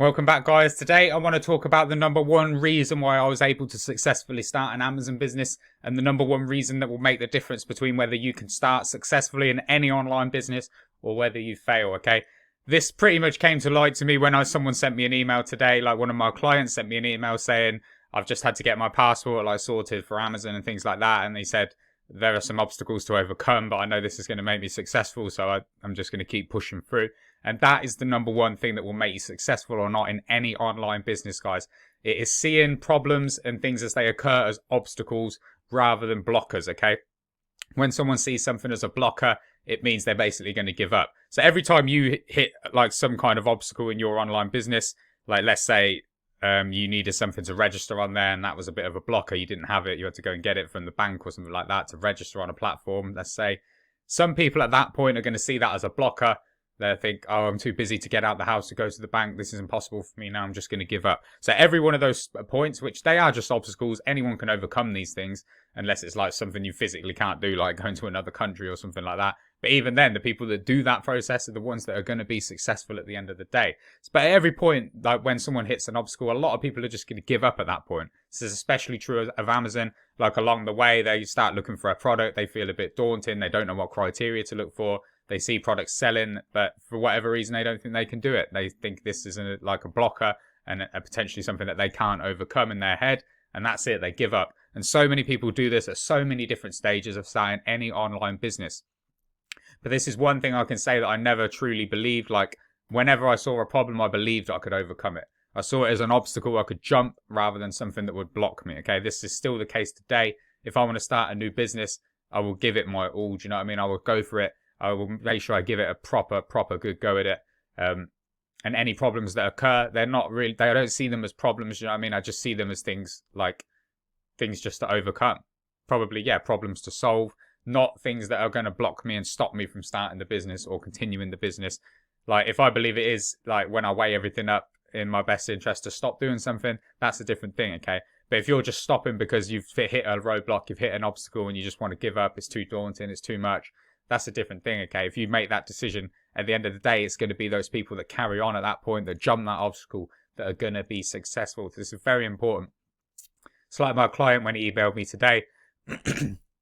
Welcome back, guys. Today I want to talk about the number one reason why I was able to successfully start an Amazon business, and the number one reason that will make the difference between whether you can start successfully in any online business or whether you fail, okay? This pretty much came to light to me when someone sent me an email today. Like, one of my clients sent me an email saying, I've just had to get my passport sorted for Amazon and things like that, and they said there are some obstacles to overcome, but I know this is going to make me successful, so I'm just going to keep pushing through. And that is the number one thing that will make you successful or not in any online business, guys. It is seeing problems and things as they occur as obstacles rather than blockers, okay? When someone sees something as a blocker, it means they're basically going to give up. So every time you hit like some kind of obstacle in your online business, like let's say you needed something to register on there and that was a bit of a blocker, you didn't have it, you had to go and get it from the bank or something like that to register on a platform, let's say. Some people at that point are going to see that as a blocker. They think, oh, I'm too busy to get out the house to go to the bank. This is impossible for me now. I'm just going to give up. So every one of those points, which they are just obstacles, anyone can overcome these things unless it's like something you physically can't do, like going to another country or something like that. But even then, the people that do that process are the ones that are going to be successful at the end of the day. But at every point, like when someone hits an obstacle, a lot of people are just going to give up at that point. This is especially true of Amazon. Like along the way, they start looking for a product. They feel a bit daunting. They don't know what criteria to look for. They see products selling, but for whatever reason, they don't think they can do it. They think this is like a blocker and potentially something that they can't overcome in their head. And that's it. They give up. And so many people do this at so many different stages of starting any online business. But this is one thing I can say that I never truly believed. Like whenever I saw a problem, I believed I could overcome it. I saw it as an obstacle I could jump rather than something that would block me. Okay, this is still the case today. If I want to start a new business, I will give it my all. Do you know what I mean? I will go for it. I will make sure I give it a proper good go at it. And any problems that occur, they're not really, I don't see them as problems, you know what I mean? I just see them as things just to overcome. Probably, yeah, problems to solve, not things that are going to block me and stop me from starting the business or continuing the business. Like, if I believe it is, like, when I weigh everything up in my best interest to stop doing something, that's a different thing, okay? But if you're just stopping because you've hit a roadblock, you've hit an obstacle and you just want to give up, it's too daunting, it's too much, that's a different thing, okay? If you make that decision, at the end of the day, it's going to be those people that carry on at that point, that jump that obstacle, that are going to be successful. This is very important. It's like my client when he emailed me today.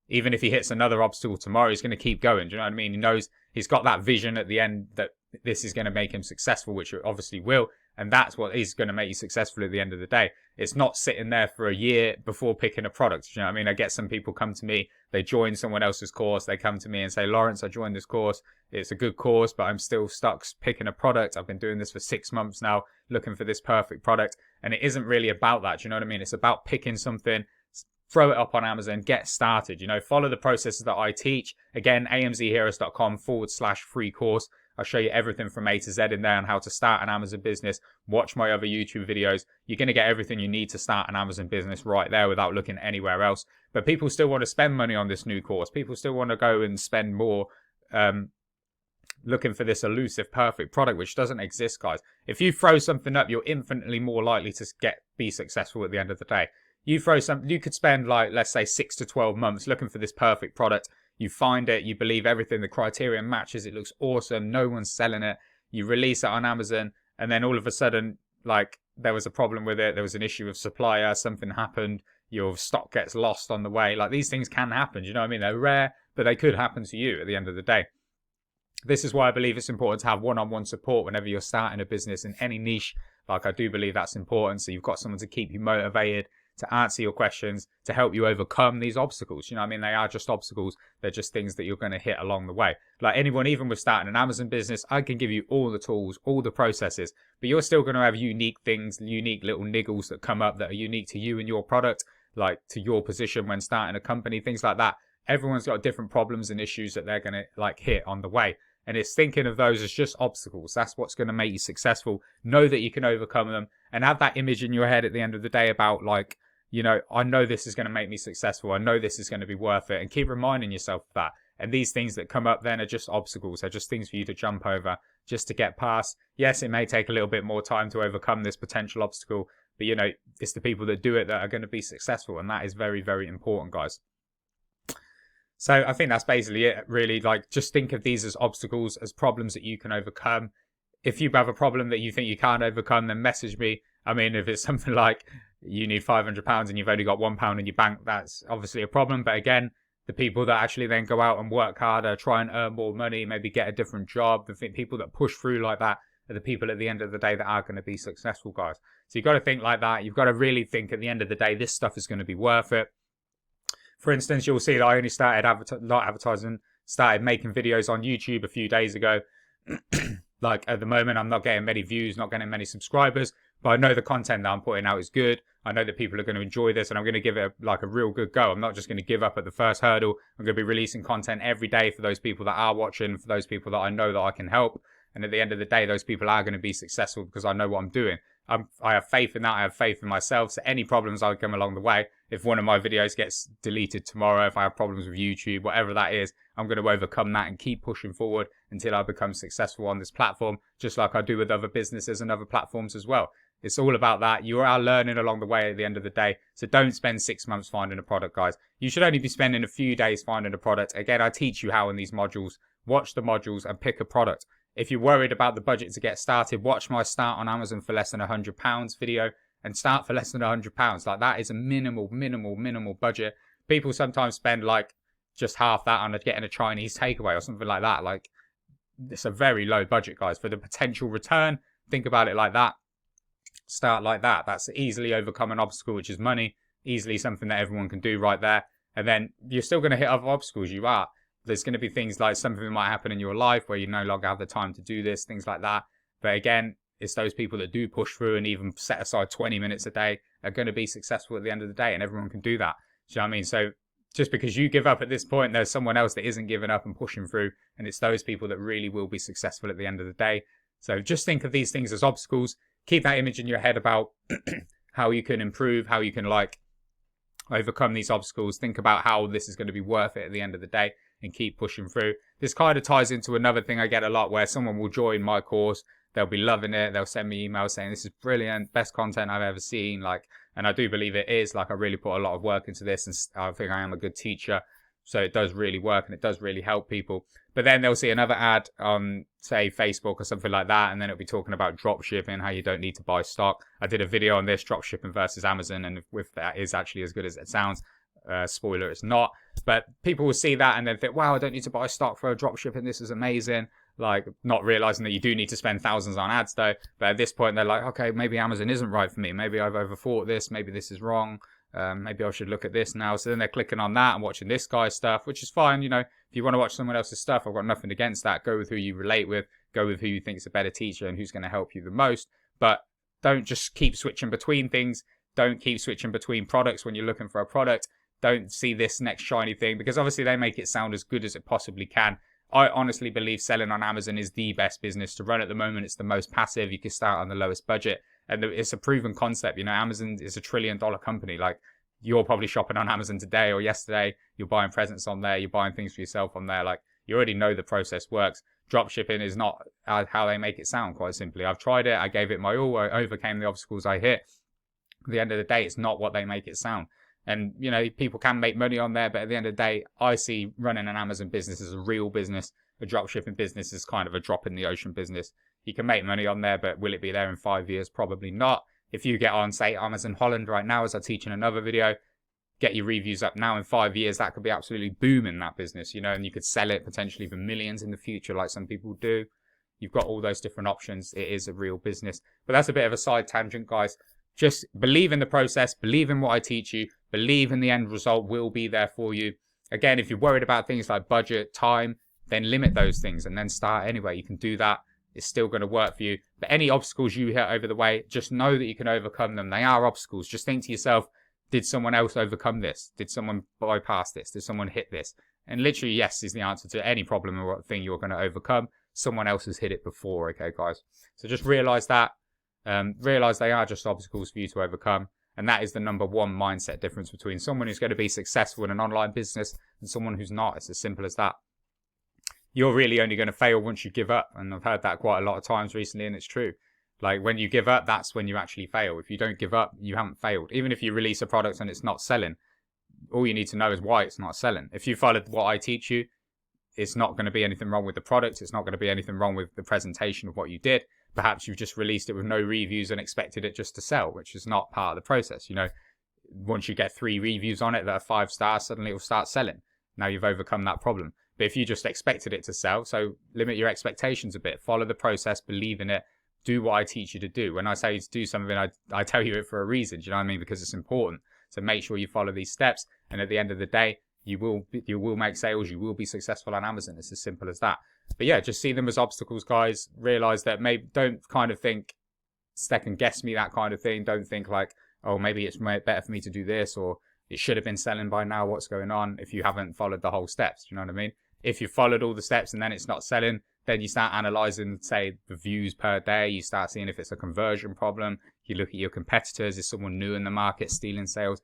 Even if he hits another obstacle tomorrow, he's going to keep going. Do you know what I mean? He knows he's got that vision at the end that this is going to make him successful, which it obviously will. And that's what is going to make you successful at the end of the day. It's not sitting there for a year before picking a product. Do you know what I mean? I get some people come to me, they join someone else's course. They come to me and say, Lawrence, I joined this course. It's a good course, but I'm still stuck picking a product. I've been doing this for 6 months now, looking for this perfect product. And it isn't really about that. Do you know what I mean? It's about picking something, throw it up on Amazon, get started, follow the processes that I teach. Again, amzheroes.com/free course. I'll show you everything from A to Z in there on how to start an Amazon business. Watch my other YouTube videos. You're going to get everything you need to start an Amazon business right there without looking anywhere else. But people still want to spend money on this new course. People still want to go and spend more looking for this elusive, perfect product, which doesn't exist, guys. If you throw something up, you're infinitely more likely to be successful at the end of the day. You could spend, like, let's say 6 to 12 months looking for this perfect product. You find it, you believe everything, the criteria matches, it looks awesome, no one's selling it. You release it on Amazon, and then all of a sudden, like, there was a problem with it, there was an issue with supplier, something happened, your stock gets lost on the way. Like, these things can happen, you know what I mean? They're rare, but they could happen to you at the end of the day. This is why I believe it's important to have one-on-one support whenever you're starting a business in any niche. Like, I do believe that's important, so you've got someone to keep you motivated, to answer your questions, to help you overcome these obstacles. You know what I mean? They are just obstacles. They're just things that you're going to hit along the way. Like anyone, even with starting an Amazon business, I can give you all the tools, all the processes, but you're still going to have unique things, unique little niggles that come up that are unique to you and your product, like to your position when starting a company, things like that. Everyone's got different problems and issues that they're going to like hit on the way. And it's thinking of those as just obstacles. That's what's going to make you successful. Know that you can overcome them and have that image in your head at the end of the day about like, I know this is going to make me successful. I know this is going to be worth it. And keep reminding yourself of that. And these things that come up then are just obstacles. They're just things for you to jump over, just to get past. Yes, it may take a little bit more time to overcome this potential obstacle. But, it's the people that do it that are going to be successful. And that is very, very important, guys. So I think that's basically it, really. Like, just think of these as obstacles, as problems that you can overcome. if you have a problem that you think you can't overcome, then message me. I mean, if it's something like you need £500 and you've only got £1 in your bank, that's obviously a problem. But again, the people that actually then go out and work harder, try and earn more money, maybe get a different job, the people that push through like that are the people at the end of the day that are going to be successful, guys. So you've got to think like that. You've got to really think at the end of the day, this stuff is going to be worth it. For instance, you'll see that I only started started making videos on YouTube a few days ago. Like at the moment, I'm not getting many views, not getting many subscribers, but I know the content that I'm putting out is good. I know that people are going to enjoy this, and I'm going to give it a real good go. I'm not just going to give up at the first hurdle. I'm going to be releasing content every day for those people that are watching, for those people that I know that I can help. And at the end of the day, those people are going to be successful because I know what I'm doing. I have faith in that. I have faith in myself. So any problems I come along the way, if one of my videos gets deleted tomorrow, if I have problems with YouTube, whatever that is, I'm going to overcome that and keep pushing forward until I become successful on this platform, just like I do with other businesses and other platforms as well. It's all about that. You are learning along the way at the end of the day. So don't spend 6 months finding a product, guys. You should only be spending a few days finding a product. Again, I teach you how in these modules. Watch the modules and pick a product. If you're worried about the budget to get started, watch my start on Amazon for less than £100 video and start for less than £100. Like that is a minimal budget. People sometimes spend like just half that on getting a Chinese takeaway or something like that. Like it's a very low budget, guys. For the potential return, think about it like that. Start like that. That's easily overcome an obstacle, which is money. Easily something that everyone can do right there. And then you're still going to hit other obstacles. You are. There's going to be things like something might happen in your life where you no longer have the time to do this, things like that. But again, it's those people that do push through and even set aside 20 minutes a day are going to be successful at the end of the day, and everyone can do that. Do you know what I mean? So just because you give up at this point, there's someone else that isn't giving up and pushing through, and it's those people that really will be successful at the end of the day. So just think of these things as obstacles. Keep that image in your head about how you can improve, how you can like overcome these obstacles. Think about how this is going to be worth it at the end of the day, and keep pushing through. This kind of ties into another thing I get a lot, where someone will join my course, they'll be loving it, they'll send me emails saying this is brilliant, best content I've ever seen, like, and I do believe it is. Like, I really put a lot of work into this, and I think I am a good teacher, so it does really work and it does really help people. But then they'll see another ad on, say, Facebook or something like that, and then it'll be talking about drop shipping, how you don't need to buy stock. I did a video on this, drop shipping versus Amazon, and if that is actually as good as it sounds, spoiler, it's not. But people will see that and then think, wow, I don't need to buy stock for a drop shipping, this is amazing. Like, not realizing that you do need to spend thousands on ads though. But at this point they're like, okay, maybe Amazon isn't right for me, maybe I've overthought this, maybe this is wrong, maybe I should look at this now. So then they're clicking on that and watching this guy's stuff, which is fine. You know, if you want to watch someone else's stuff, I've got nothing against that. Go with who you relate with, go with who you think is a better teacher and who's going to help you the most. But don't just keep switching between things. Don't keep switching between products when you're looking for a product. Don't see this next shiny thing, because obviously they make it sound as good as it possibly can. I honestly believe selling on Amazon is the best business to run at the moment. It's the most passive. You can start on the lowest budget, and it's a proven concept. You know, Amazon is $1 trillion company. Like, you're probably shopping on Amazon today or yesterday. You're buying presents on there. You're buying things for yourself on there. Like, you already know the process works. Drop shipping is not how they make it sound, quite simply. I've tried it. I gave it my all. I overcame the obstacles I hit. At the end of the day, it's not what they make it sound. And, you know, people can make money on there, but at the end of the day, I see running an Amazon business as a real business. A dropshipping business is kind of a drop in the ocean business. You can make money on there, but will it be there in 5 years? Probably not. If you get on, say, Amazon Holland right now, as I teach in another video, get your reviews up now, in 5 years, that could be absolutely booming, that business, you know, and you could sell it potentially for millions in the future, like some people do. You've got all those different options. It is a real business. But that's a bit of a side tangent, guys. Just believe in the process, believe in what I teach you, believe in the end result will be there for you. Again, if you're worried about things like budget, time, then limit those things and then start anyway. You can do that. It's still going to work for you. But any obstacles you hit over the way, just know that you can overcome them. They are obstacles. Just think to yourself, did someone else overcome this? Did someone bypass this? Did someone hit this? And literally, yes, is the answer to any problem or thing you're going to overcome. Someone else has hit it before, okay, guys? So just realize that. Realize they are just obstacles for you to overcome, and that is the number one mindset difference between someone who's going to be successful in an online business and someone who's not. It's as simple as that. You're really only going to fail once you give up, and I've heard that quite a lot of times recently, and it's true. Like, when you give up, that's when you actually fail. If you don't give up, you haven't failed. Even if you release a product and it's not selling, all you need to know is why it's not selling. If you followed what I teach you, it's not going to be anything wrong with the product. It's not going to be anything wrong with the presentation of what you did. Perhaps you've just released it with no reviews and expected it just to sell, which is not part of the process. You know, once you get 3 reviews on it that are 5 stars, suddenly it will start selling. Now you've overcome that problem. But if you just expected it to sell, so limit your expectations a bit, follow the process, believe in it, do what I teach you to do. When I say to do something, I tell you it for a reason, do you know what I mean? Because it's important. So make sure you follow these steps, and at the end of the day, you will make sales, you will be successful on Amazon. It's as simple as that. But yeah, just see them as obstacles, guys. Realize that maybe don't kind of think second guess me, that kind of thing. Don't think like, oh, maybe it's better for me to do this, or it should have been selling by now, what's going on, if you haven't followed the whole steps. You know what I mean? If you've followed all the steps and then it's not selling, then you start analyzing, say, the views per day. You start seeing if it's a conversion problem. You look at your competitors. Is someone new in the market stealing sales?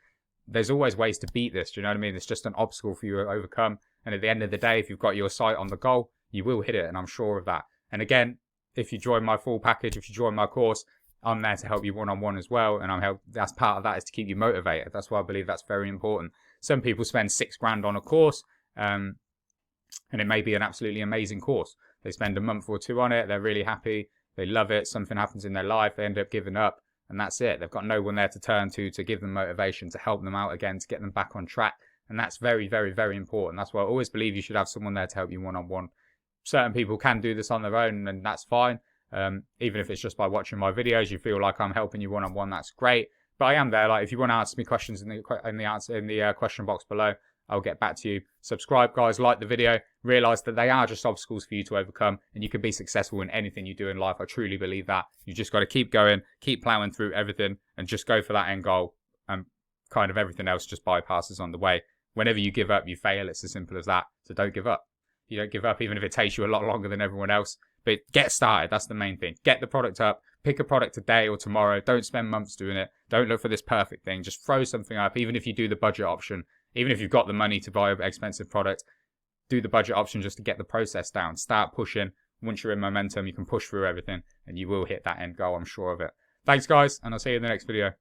There's always ways to beat this. Do you know what I mean? It's just an obstacle for you to overcome. And at the end of the day, if you've got your sight on the goal, you will hit it. And I'm sure of that. And again, if you join my full package, if you join my course, I'm there to help you one-on-one as well. And that's part of that, is to keep you motivated. That's why I believe that's very important. Some people spend $6,000 on a course, and it may be an absolutely amazing course. They spend a month or 2 on it. They're really happy. They love it. Something happens in their life. They end up giving up, and that's it. They've got no one there to turn to give them motivation, to help them out again, to get them back on track. And that's very, very, very important. That's why I always believe you should have someone there to help you one-on-one. Certain people can do this on their own, and that's fine. Even if it's just by watching my videos, you feel like I'm helping you one-on-one, that's great. But I am there. Like, if you want to ask me questions in the question box below, I'll get back to you. Subscribe, guys. Like the video. Realize that they are just obstacles for you to overcome, and you can be successful in anything you do in life. I truly believe that. You just got to keep going, keep plowing through everything, and just go for that end goal. And kind of everything else just bypasses on the way. Whenever you give up, you fail. It's as simple as that. So don't give up. You don't give up, even if it takes you a lot longer than everyone else. But get started. That's the main thing. Get the product up. Pick a product today or tomorrow. Don't spend months doing it. Don't look for this perfect thing. Just throw something up. Even if you do the budget option, even if you've got the money to buy an expensive product, do the budget option just to get the process down. Start pushing. Once you're in momentum, you can push through everything, and you will hit that end goal. I'm sure of it. Thanks, guys, and I'll see you in the next video.